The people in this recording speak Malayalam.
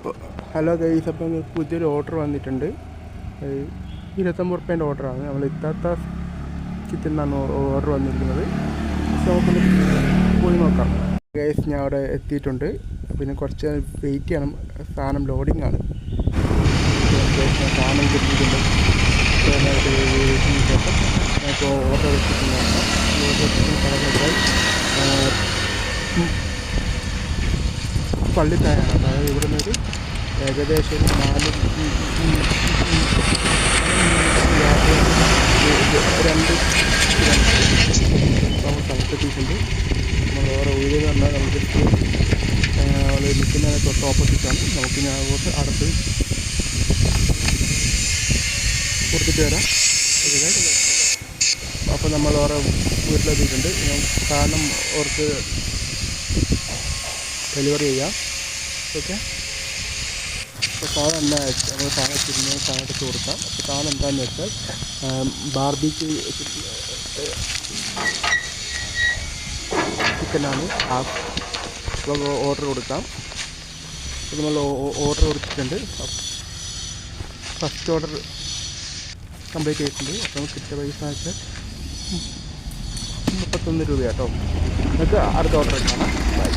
ഹലോ ഗൈസ്, അപ്പം പുതിയൊരു ഓർഡർ വന്നിട്ടുണ്ട്. 29 റുപ്യേൻ്റെ ഓർഡറാണ്. നമ്മൾ ഇത്താത്ത കിച്ചൺ നിന്നാണ് ഓർഡർ വന്നിരിക്കുന്നത്. നമുക്കൊന്ന് പോയി നോക്കാം. ഗൈസ്, ഞാൻ അവിടെ എത്തിയിട്ടുണ്ട്. പിന്നെ കുറച്ച് വെയിറ്റ് ചെയ്യണം, സാധനം ലോഡിംഗ് ആണ്. സാധനം കിട്ടിയിട്ടുണ്ട്. ശേഷം ഞാനിപ്പോൾ ഓർഡർ വെച്ചിട്ടുണ്ടായിരുന്നു. ഓർഡർ വെച്ചിട്ടുള്ള സ്ഥലം വെച്ചാൽ പള്ളിത്തായാണ്. അതായത് ഇവിടെ നിന്നൊരു ഏകദേശം 2 നമ്മൾ സ്ഥലത്തെത്തിയിട്ടുണ്ട്. നമ്മൾ വേറെ ഊരെന്ന് പറഞ്ഞാൽ നമ്മൾ ജസ്റ്റ് നമ്മൾ നിൽക്കുന്നതിന് തൊട്ട് ഓപ്പോസിറ്റാണ്. നമുക്ക് ഞാൻ അങ്ങോട്ട് അടുത്ത് കൊടുത്തിട്ട് വരാം. അപ്പോൾ നമ്മൾ വേറെ വീട്ടിലെത്തിയിട്ടുണ്ട്. സാധനം അവർക്ക് ഡെലിവറി ചെയ്യാം. ഓക്കെ, അപ്പോൾ സാധനം എന്താ നമ്മൾ സാധനം എടുത്ത് കൊടുക്കാം. അപ്പോൾ സാധനം എന്താണെന്ന് വെച്ചാൽ ബാർബിക്യൂ ചിക്കനാണ്. അപ്പോൾ ഓർഡർ കൊടുക്കാം. അപ്പോൾ നമ്മൾ ഓർഡർ കൊടുത്തിട്ടുണ്ട്. ഫസ്റ്റ് ഓർഡർ കംപ്ലീറ്റ് ചെയ്തിട്ടുണ്ട്. അപ്പോൾ നമുക്ക് കിട്ടിയ പൈസ വെച്ചാൽ 31 രൂപ കേട്ടോ. നമുക്ക് അടുത്ത ഓർഡർ കാണാം. ബൈ.